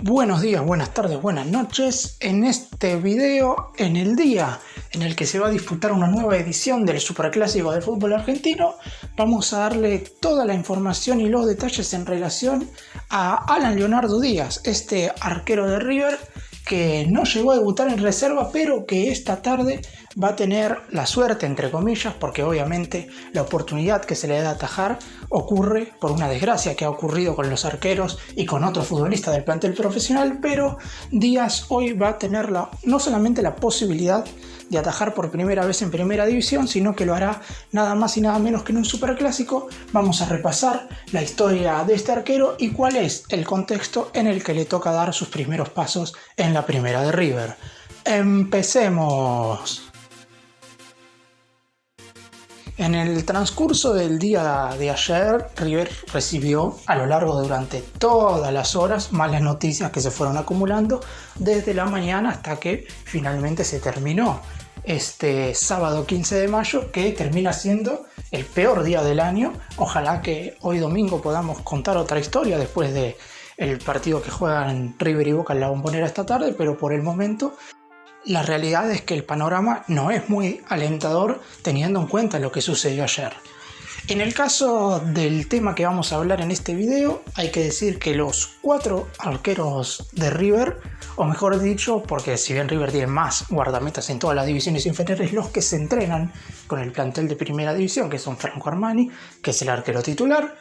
Buenos días, buenas tardes, buenas noches. En este video, en el día en el que se va a disputar una nueva edición del Superclásico del fútbol argentino, vamos a darle toda la información y los detalles en relación a Alan Leonardo Díaz, este arquero de River que no llegó a debutar en reserva, pero que esta tarde va a tener la suerte, entre comillas, porque obviamente la oportunidad que se le da a atajar ocurre por una desgracia que ha ocurrido con los arqueros y con otros futbolistas del plantel profesional, pero Díaz hoy va a tener no solamente la posibilidad de atajar por primera vez en primera división, sino que lo hará nada más y nada menos que en un superclásico. Vamos a repasar la historia de este arquero y cuál es el contexto en el que le toca dar sus primeros pasos en la primera de River. ¡Empecemos! En el transcurso del día de ayer, River recibió a lo largo durante todas las horas malas noticias que se fueron acumulando desde la mañana hasta que finalmente se terminó este sábado 15 de mayo, que termina siendo el peor día del año. Ojalá que hoy domingo podamos contar otra historia después del partido que juegan River y Boca en la Bombonera esta tarde, pero por el momento la realidad es que el panorama no es muy alentador teniendo en cuenta lo que sucedió ayer. En el caso del tema que vamos a hablar en este video, hay que decir que los 4 arqueros de River, o mejor dicho, porque si bien River tiene más guardametas en todas las divisiones inferiores, los que se entrenan con el plantel de primera división, que son Franco Armani, que es el arquero titular,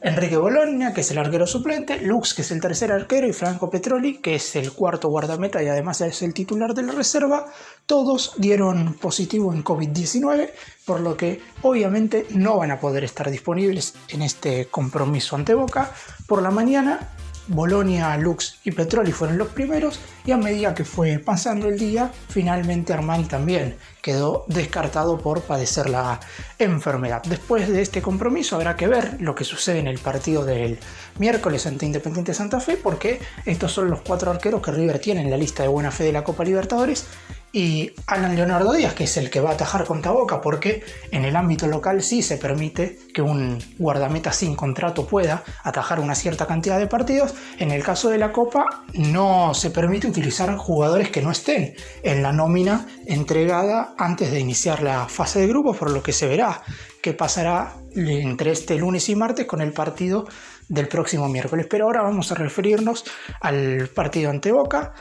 Enrique Bologna, que es el arquero suplente, Lux, que es el tercer arquero, y Franco Petroli, que es el cuarto guardameta y además es el titular de la reserva, todos dieron positivo en COVID-19, por lo que obviamente no van a poder estar disponibles en este compromiso ante Boca. Por la mañana, Bologna, Lux y Petroli fueron los primeros, y a medida que fue pasando el día, finalmente Armani también quedó descartado por padecer la enfermedad. Después de este compromiso habrá que ver lo que sucede en el partido del miércoles ante Independiente Santa Fe, porque estos son los 4 arqueros que River tiene en la lista de buena fe de la Copa Libertadores, y Alan Leonardo Díaz, que es el que va a atajar contra Boca, porque en el ámbito local sí se permite que un guardameta sin contrato pueda atajar una cierta cantidad de partidos. En el caso de la Copa no se permite utilizar jugadores que no estén en la nómina entregada antes de iniciar la fase de grupos, por lo que se verá qué pasará entre este lunes y martes con el partido del próximo miércoles. Pero ahora vamos a referirnos al partido ante Boca.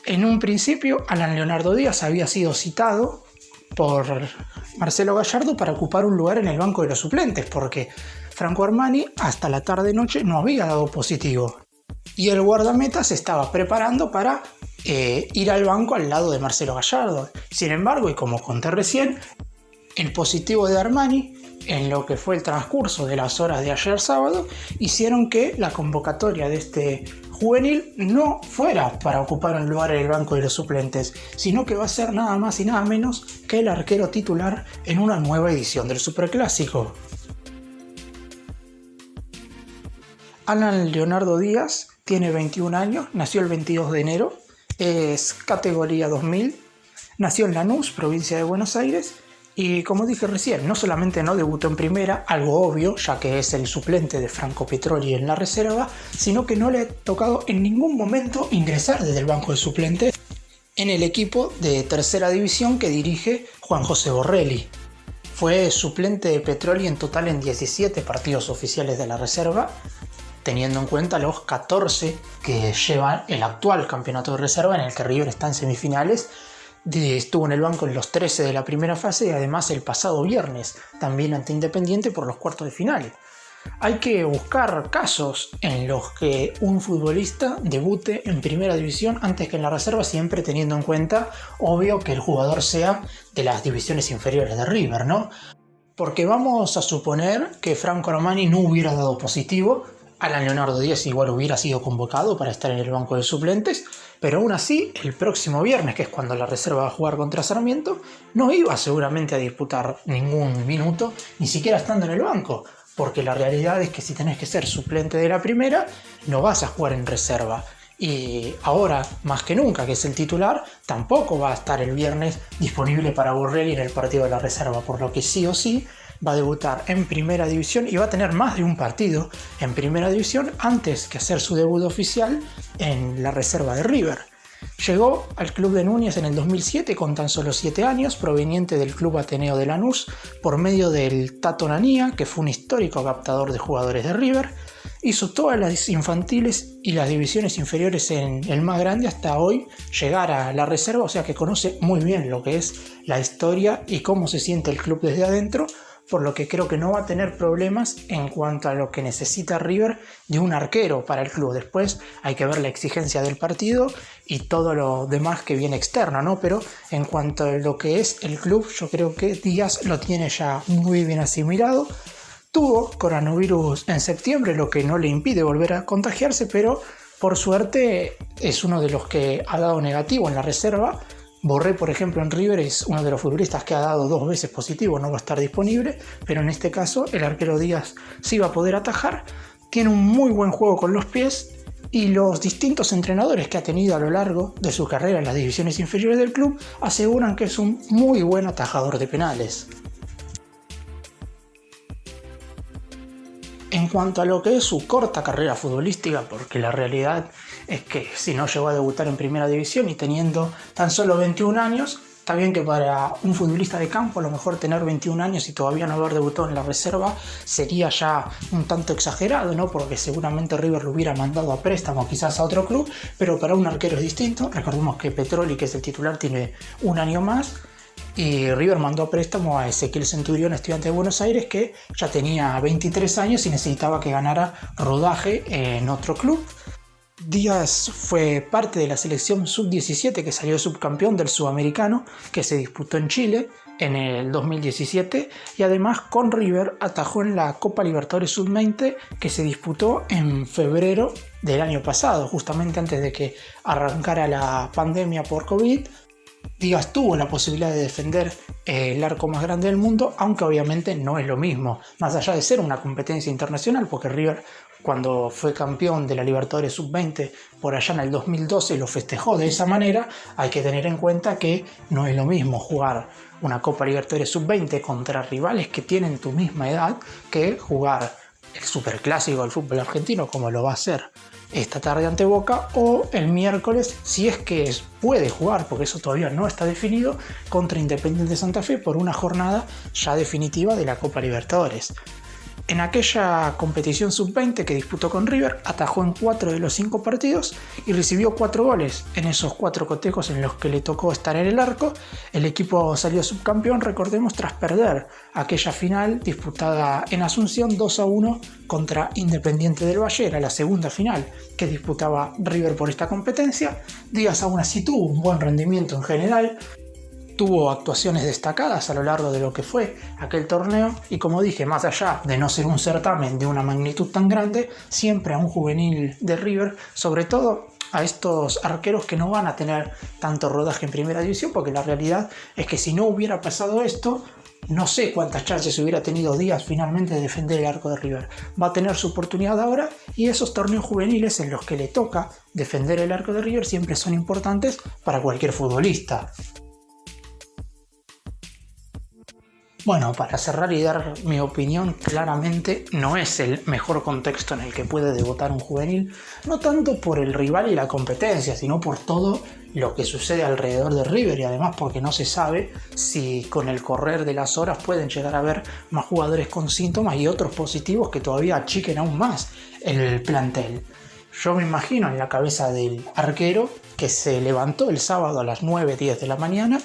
En un principio, Alan Leonardo Díaz había sido citado por Marcelo Gallardo para ocupar un lugar en el banco de los suplentes, porque Franco Armani hasta la tarde-noche no había dado positivo. Y el guardameta se estaba preparando para ir al banco al lado de Marcelo Gallardo. Sin embargo, y como conté recién, el positivo de Armani, en lo que fue el transcurso de las horas de ayer sábado, hicieron que la convocatoria de este juvenil no fuera para ocupar un lugar en el banco de los suplentes, sino que va a ser nada más y nada menos que el arquero titular en una nueva edición del Superclásico. Alan Leonardo Díaz tiene 21 años, nació el 22 de enero, es categoría 2000, nació en Lanús, provincia de Buenos Aires, y como dije recién, no solamente no debutó en primera, algo obvio, ya que es el suplente de Franco Petroli en la reserva, sino que no le ha tocado en ningún momento ingresar desde el banco de suplentes en el equipo de tercera división que dirige Juan José Borrelli. Fue suplente de Petroli en total en 17 partidos oficiales de la reserva, teniendo en cuenta los 14 que lleva el actual campeonato de reserva, en el que River está en semifinales. Estuvo en el banco en los 13 de la primera fase y además el pasado viernes también ante Independiente por los cuartos de final. Hay que buscar casos en los que un futbolista debute en primera división antes que en la reserva, siempre teniendo en cuenta, obvio, que el jugador sea de las divisiones inferiores de River, ¿no? Porque vamos a suponer que Franco Armani no hubiera dado positivo, Alan Leonardo Díaz igual hubiera sido convocado para estar en el banco de suplentes, pero aún así, el próximo viernes, que es cuando la reserva va a jugar contra Sarmiento, no iba seguramente a disputar ningún minuto, ni siquiera estando en el banco, porque la realidad es que si tenés que ser suplente de la primera, no vas a jugar en reserva. y ahora, más que nunca, que es el titular, tampoco va a estar el viernes disponible para Borrelli en el partido de la reserva, por lo que sí o sí va a debutar en Primera División y va a tener más de un partido en Primera División antes que hacer su debut oficial en la reserva de River. Llegó al club de Núñez en el 2007 con tan solo 7 años, proveniente del Club Ateneo de Lanús, por medio del Tato Nanía, que fue un histórico captador de jugadores de River. Hizo todas las infantiles y las divisiones inferiores en el más grande hasta hoy llegar a la reserva, o sea que conoce muy bien lo que es la historia y cómo se siente el club desde adentro, por lo que creo que no va a tener problemas en cuanto a lo que necesita River de un arquero para el club. Después hay que ver la exigencia del partido y todo lo demás que viene externo, ¿no? Pero en cuanto a lo que es el club, yo creo que Díaz lo tiene ya muy bien asimilado. Tuvo coronavirus en septiembre, lo que no le impide volver a contagiarse, pero por suerte es uno de los que ha dado negativo en la reserva. Borré, por ejemplo, en River es uno de los futbolistas que ha dado 2 veces positivo, no va a estar disponible, pero en este caso el arquero Díaz sí va a poder atajar. Tiene un muy buen juego con los pies y los distintos entrenadores que ha tenido a lo largo de su carrera en las divisiones inferiores del club aseguran que es un muy buen atajador de penales. En cuanto a lo que es su corta carrera futbolística, porque la realidad es que si no llegó a debutar en Primera División y teniendo tan solo 21 años, está bien que para un futbolista de campo a lo mejor tener 21 años y todavía no haber debutado en la reserva sería ya un tanto exagerado, ¿no? Porque seguramente River lo hubiera mandado a préstamo quizás a otro club, pero para un arquero es distinto. Recordemos que Petroli, que es el titular, tiene un año más. Y River mandó a préstamo a Ezequiel Centurión, estudiante de Buenos Aires, que ya tenía 23 años y necesitaba que ganara rodaje en otro club. Díaz fue parte de la selección sub-17 que salió subcampeón del Sudamericano, que se disputó en Chile en el 2017, y además con River atajó en la Copa Libertadores sub-20 que se disputó en febrero del año pasado, justamente antes de que arrancara la pandemia por COVID. Díaz tuvo la posibilidad de defender el arco más grande del mundo, aunque obviamente no es lo mismo, más allá de ser una competencia internacional, porque River, cuando fue campeón de la Libertadores Sub-20 por allá en el 2012, lo festejó de esa manera. Hay que tener en cuenta que no es lo mismo jugar una Copa Libertadores Sub-20 contra rivales que tienen tu misma edad que jugar el superclásico del fútbol argentino, como lo va a hacer esta tarde ante Boca, o el miércoles, si es que puede jugar, porque eso todavía no está definido, contra Independiente Santa Fe por una jornada ya definitiva de la Copa Libertadores. En aquella competición sub-20 que disputó con River, atajó en 4 de los 5 partidos y recibió 4 goles en esos 4 cotejos en los que le tocó estar en el arco. El equipo salió subcampeón, recordemos, tras perder aquella final disputada en Asunción 2-1 contra Independiente del Valle. Era la segunda final que disputaba River por esta competencia. Díaz aún así tuvo un buen rendimiento en general. Tuvo actuaciones destacadas a lo largo de lo que fue aquel torneo y, como dije, más allá de no ser un certamen de una magnitud tan grande, siempre a un juvenil de River, sobre todo a estos arqueros que no van a tener tanto rodaje en Primera División, porque la realidad es que si no hubiera pasado esto, no sé cuántas chances hubiera tenido Díaz finalmente de defender el arco de River. Va a tener su oportunidad ahora y esos torneos juveniles en los que le toca defender el arco de River siempre son importantes para cualquier futbolista. Bueno, para cerrar y dar mi opinión, claramente no es el mejor contexto en el que puede debutar un juvenil, no tanto por el rival y la competencia, sino por todo lo que sucede alrededor de River y además porque no se sabe si con el correr de las horas pueden llegar a haber más jugadores con síntomas y otros positivos que todavía achiquen aún más el plantel. Yo me imagino en la cabeza del arquero que se levantó el sábado a las 9:10 de la mañana,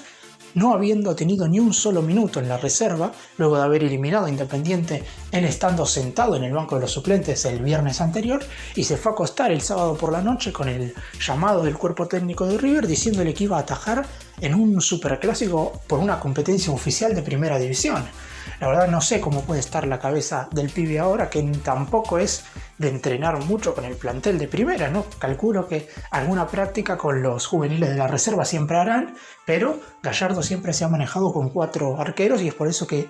no habiendo tenido ni un solo minuto en la reserva, luego de haber eliminado a Independiente, él estando sentado en el banco de los suplentes el viernes anterior, y se fue a acostar el sábado por la noche con el llamado del cuerpo técnico de River diciéndole que iba a atajar en un superclásico por una competencia oficial de Primera División. La verdad no sé cómo puede estar la cabeza del pibe ahora, que tampoco es de entrenar mucho con el plantel de primera, ¿no? Calculo que alguna práctica con los juveniles de la reserva siempre harán, pero Gallardo siempre se ha manejado con 4 arqueros y es por eso que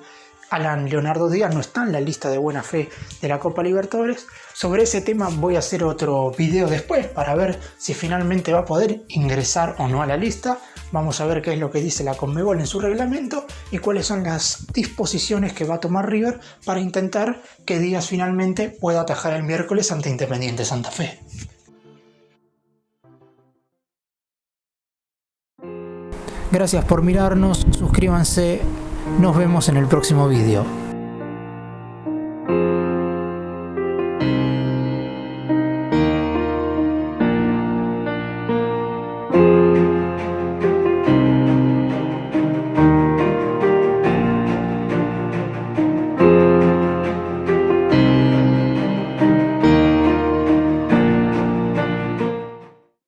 Alan Leonardo Díaz no está en la lista de buena fe de la Copa Libertadores. Sobre ese tema voy a hacer otro video después para ver si finalmente va a poder ingresar o no a la lista. Vamos a ver qué es lo que dice la Conmebol en su reglamento y cuáles son las disposiciones que va a tomar River para intentar que Díaz finalmente pueda atajar el miércoles ante Independiente Santa Fe. Gracias por mirarnos, suscríbanse, nos vemos en el próximo video.